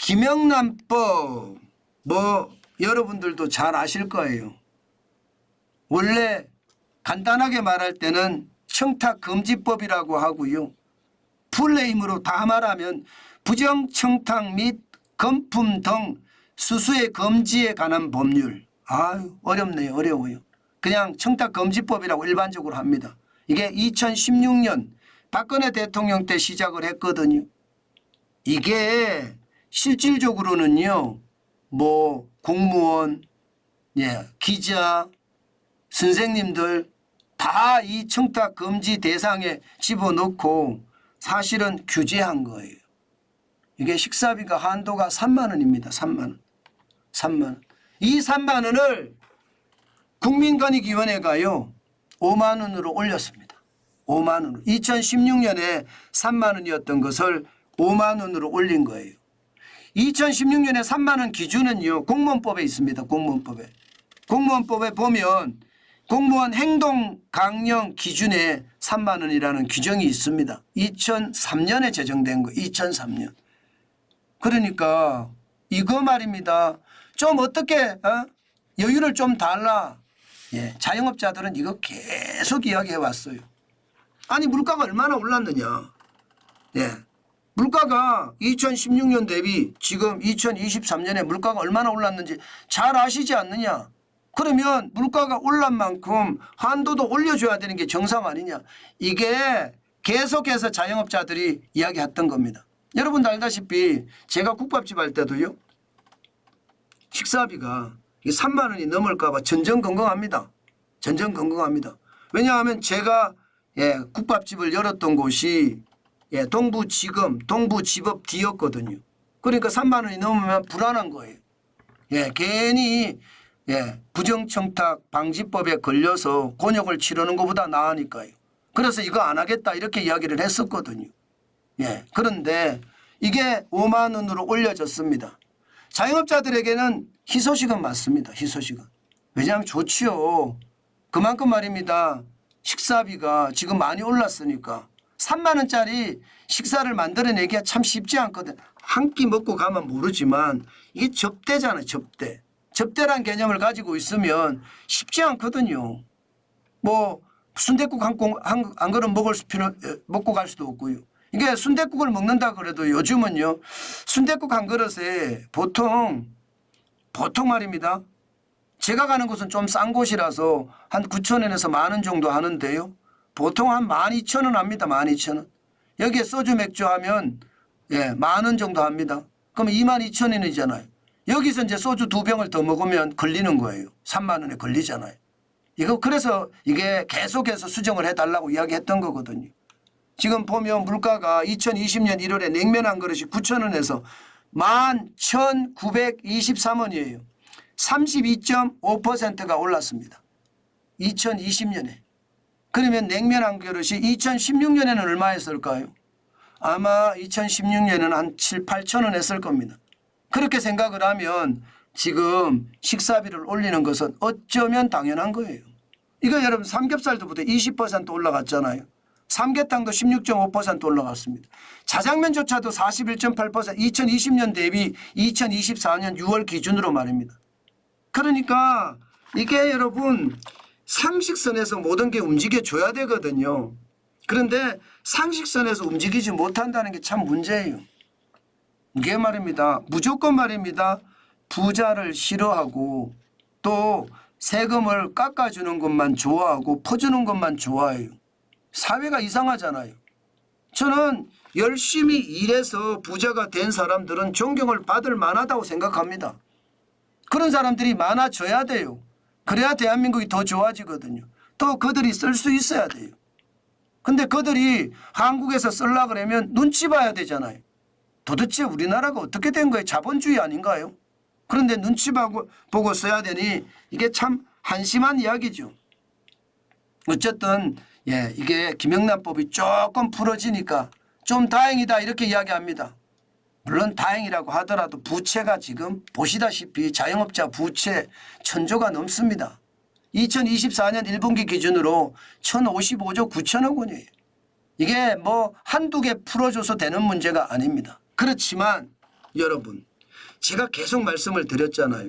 김영란법 여러분들도 잘 아실 거예요. 원래 간단하게 말할 때는 청탁금지법이라고 하고요. 풀네임으로 다 말하면 부정청탁 및 금품 등 수수의 금지에 관한 법률. 아유 어렵네요. 어려워요. 그냥 청탁금지법이라고 일반적으로 합니다. 이게 2016년 박근혜 대통령 때 시작을 했거든요. 이게 실질적으로는요. 공무원, 기자, 선생님들 다 이 청탁금지 대상에 집어넣고 사실은 규제한 거예요. 이게 식사비가 한도가 3만 원입니다. 3만 원. 3만 원. 이 3만 원을 국민권익위원회가요. 5만 원으로 올렸습니다. 5만 원. 2016년에 3만 원이었던 것을 5만 원으로 올린 거예요. 2016년에 3만 원 기준은요. 공무원법에 있습니다. 공무원법에. 공무원법에 보면 공무원 행동 강령 기준에 3만 원이라는 규정이 있습니다. 2003년에 제정된 거. 2003년. 그러니까 이거 말입니다. 좀 어떻게 여유를 좀 달라. 자영업자들은 이거 계속 이야기해 왔어요. 아니 물가가 얼마나 올랐느냐. 물가가 2016년 대비 지금 2023년에 물가가 얼마나 올랐는지 잘 아시지 않느냐. 그러면 물가가 올란 만큼 한도도 올려줘야 되는 게 정상 아니냐. 이게 계속해서 자영업자들이 이야기했던 겁니다. 여러분도 알다시피 제가 국밥집 할 때도요. 식사비가 3만 원이 넘을까 봐 전전긍긍합니다. 전전긍긍합니다. 왜냐하면 제가 국밥집을 열었던 곳이 동부지검, 동부지법 뒤였거든요. 그러니까 3만 원이 넘으면 불안한 거예요. 괜히 부정청탁 방지법에 걸려서 곤욕을 치르는 것보다 나으니까요. 그래서 이거 안 하겠다 이렇게 이야기를 했었거든요. 그런데 이게 5만 원으로 올려졌습니다. 자영업자들에게는 희소식은 맞습니다. 희소식은. 왜냐하면 좋지요. 그만큼 말입니다. 식사비가 지금 많이 올랐으니까 3만 원짜리 식사를 만들어내기가 참 쉽지 않거든. 한 끼 먹고 가면 모르지만 이게 접대잖아요. 접대. 접대란 개념을 가지고 있으면 쉽지 않거든요. 순댓국 한 그릇 먹고 갈 수도 없고요. 이게 순댓국을 먹는다 그래도 요즘은요. 순댓국 한 그릇에 보통 말입니다. 제가 가는 곳은 좀 싼 곳이라서 한 9,000원에서 10,000원 정도 하는데요. 보통 한 12,000원 합니다. 12,000원. 여기에 소주 맥주 하면 10,000원 정도 합니다. 그럼 22,000원이잖아요. 여기서 이제 소주 2병을 더 먹으면 걸리는 거예요. 3만 원에 걸리잖아요. 그래서 이게 계속해서 수정을 해달라고 이야기했던 거거든요. 지금 보면 물가가 2020년 1월에 냉면 한 그릇이 9,000원에서 11,923원이에요. 32.5%가 올랐습니다. 2020년에. 그러면 냉면 한 그릇이 2016년에는 얼마였을까요? 아마 2016년에는 한 7, 8천 원 했을 겁니다. 그렇게 생각을 하면 지금 식사비를 올리는 것은 어쩌면 당연한 거예요. 이거 여러분 삼겹살도부터 20% 올라갔잖아요. 삼계탕도 16.5% 올라갔습니다. 자장면조차도 41.8% 2020년 대비 2024년 6월 기준으로 말입니다. 그러니까 이게 여러분 상식선에서 모든 게 움직여줘야 되거든요. 그런데 상식선에서 움직이지 못한다는 게 참 문제예요. 이게 말입니다. 무조건 말입니다. 부자를 싫어하고 또 세금을 깎아주는 것만 좋아하고 퍼주는 것만 좋아해요. 사회가 이상하잖아요. 저는 열심히 일해서 부자가 된 사람들은 존경을 받을 만하다고 생각합니다. 그런 사람들이 많아져야 돼요. 그래야 대한민국이 더 좋아지거든요. 또 그들이 쓸 수 있어야 돼요. 근데 그들이 한국에서 쓰려고 그러면 눈치 봐야 되잖아요. 도대체 우리나라가 어떻게 된 거예요? 자본주의 아닌가요? 그런데 눈치 보고 써야 되니 이게 참 한심한 이야기죠. 어쨌든 이게 김영란법이 조금 풀어지니까 좀 다행이다 이렇게 이야기합니다. 물론 다행이라고 하더라도 부채가 지금 보시다시피 자영업자 부채 1,000조가 넘습니다. 2024년 1분기 기준으로 1,055조 9천억 원이에요. 이게 한두 개 풀어줘서 되는 문제가 아닙니다. 그렇지만 여러분 제가 계속 말씀을 드렸잖아요.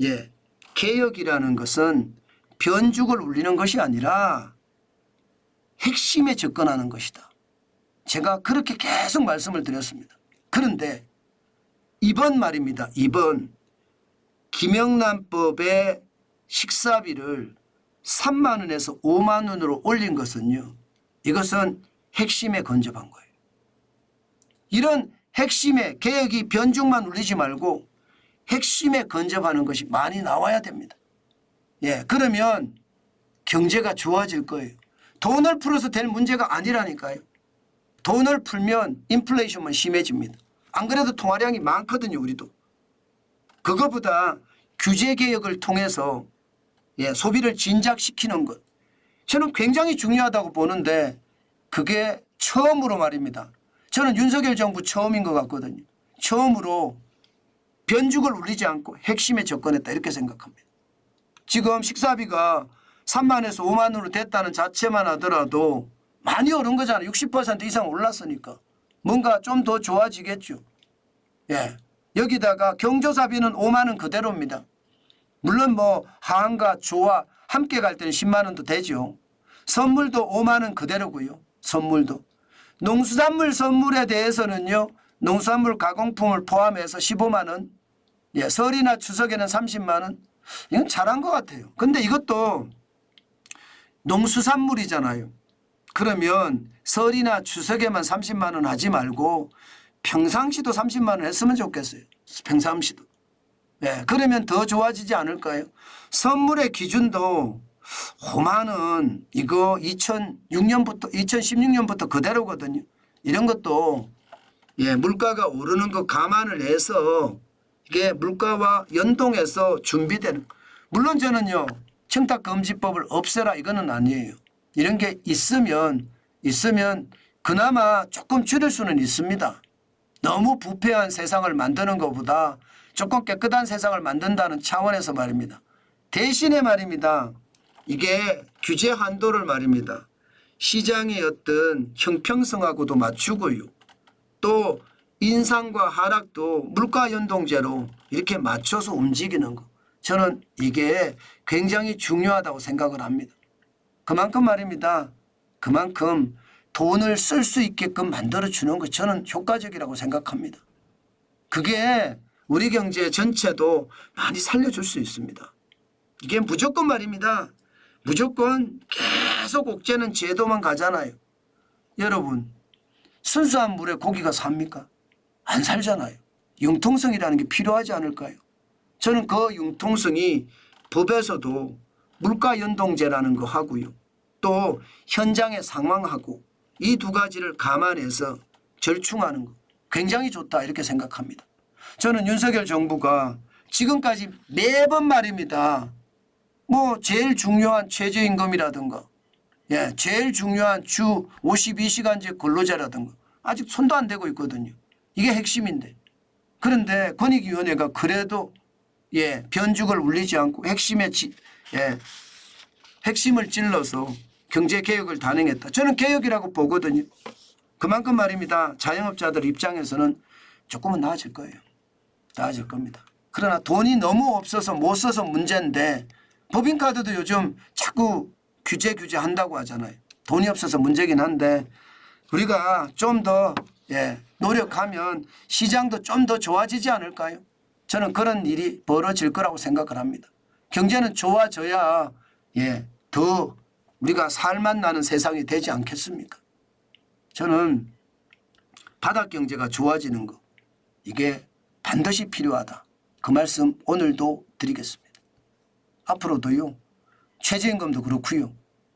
예, 개혁이라는 것은 변죽을 울리는 것이 아니라 핵심에 접근하는 것이다. 제가 그렇게 계속 말씀을 드렸습니다. 그런데 이번 말입니다. 이번 김영란법의 식사비를 3만 원에서 5만 원으로 올린 것은요. 이것은 핵심에 근접한 거예요. 이런 핵심에 개혁이 변죽만 울리지 말고 핵심에 근접하는 것이 많이 나와야 됩니다. 예, 그러면 경제가 좋아질 거예요. 돈을 풀어서 될 문제가 아니라니까요. 돈을 풀면 인플레이션만 심해집니다. 안 그래도 통화량이 많거든요. 우리도. 그거보다 규제 개혁을 통해서 예, 소비를 진작시키는 것. 저는 굉장히 중요하다고 보는데 그게 처음으로 말입니다. 저는 윤석열 정부 처음인 것 같거든요. 처음으로 변죽을 울리지 않고 핵심에 접근했다 이렇게 생각합니다. 지금 식사비가 3만에서 5만 원으로 됐다는 자체만 하더라도 많이 오른 거잖아요. 60% 이상 올랐으니까. 뭔가 좀 더 좋아지겠죠. 예. 여기다가 경조사비는 5만 원 그대로입니다. 물론 뭐 하한과 조와 함께 갈 때는 10만 원도 되죠. 선물도 5만 원 그대로고요. 선물도. 농수산물 선물에 대해서는요. 농수산물 가공품을 포함해서 15만 원. 예, 설이나 추석에는 30만 원. 이건 잘한 것 같아요. 근데 이것도 농수산물이잖아요. 그러면 설이나 추석에만 30만 원 하지 말고 평상시도 30만 원 했으면 좋겠어요. 평상시도. 네, 그러면 더 좋아지지 않을까요? 선물의 기준도 5만 원 이거 2016년부터 그대로거든요. 이런 것도 예, 물가가 오르는 거 감안을 해서 이게 물가와 연동해서 준비되는. 물론 저는요. 청탁금지법을 없애라 이거는 아니에요. 이런 게 있으면 그나마 조금 줄일 수는 있습니다. 너무 부패한 세상을 만드는 것보다 조금 깨끗한 세상을 만든다는 차원에서 말입니다. 대신에 말입니다. 이게 규제 한도를 말입니다. 시장의 어떤 형평성하고도 맞추고요. 또 인상과 하락도 물가 연동제로 이렇게 맞춰서 움직이는 거. 저는 이게 굉장히 중요하다고 생각을 합니다. 그만큼 말입니다. 그만큼 돈을 쓸 수 있게끔 만들어주는 것 저는 효과적이라고 생각합니다. 그게 우리 경제 전체도 많이 살려줄 수 있습니다. 이게 무조건 말입니다. 무조건 계속 옥죄는 제도만 가잖아요. 여러분 순수한 물에 고기가 삽니까? 안 살잖아요. 융통성이라는 게 필요하지 않을까요? 저는 그 융통성이 법에서도 물가 연동제라는 거 하고요. 또 현장의 상황하고 이 두 가지를 감안해서 절충하는 거 굉장히 좋다 이렇게 생각합니다. 저는 윤석열 정부가 지금까지 매번 말입니다. 뭐 제일 중요한 최저임금이라든가 예, 제일 중요한 주 52시간제 근로제라든가 아직 손도 안 대고 있거든요. 이게 핵심인데. 그런데 권익위원회가 그래도 예, 변죽을 울리지 않고 핵심을 찔러서 경제개혁을 단행했다. 저는 개혁이라고 보거든요. 그만큼 말입니다. 자영업자들 입장에서는 조금은 나아질 거예요. 나아질 겁니다. 그러나 돈이 너무 없어서 못 써서 문제인데 법인카드도 요즘 자꾸 규제 한다고 하잖아요. 돈이 없어서 문제긴 한데 우리가 좀 더 노력하면 시장도 좀 더 좋아지지 않을까요? 저는 그런 일이 벌어질 거라고 생각을 합니다. 경제는 좋아져야 더 우리가 살맛 나는 세상이 되지 않겠습니까? 저는 바닥 경제가 좋아지는 거 이게 반드시 필요하다. 그 말씀 오늘도 드리겠습니다. 앞으로도요. 최저임금도 그렇고요.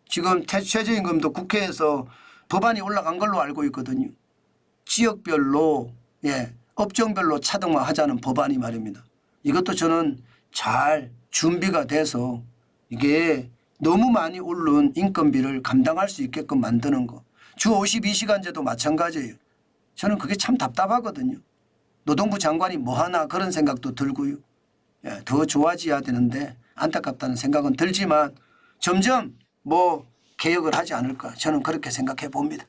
지금 최저임금도 국회에서 법안이 올라간 걸로 알고 있거든요. 지역별로 업종별로 차등화하자는 법안이 말입니다. 이것도 저는 잘 준비가 돼서 이게 너무 많이 오른 인건비를 감당할 수 있게끔 만드는 거. 주 52시간제도 마찬가지예요. 저는 그게 참 답답하거든요. 노동부 장관이 뭐하나 그런 생각도 들고요. 더 좋아져야 되는데 안타깝다는 생각은 들지만 점점 개혁을 하지 않을까 저는 그렇게 생각해 봅니다.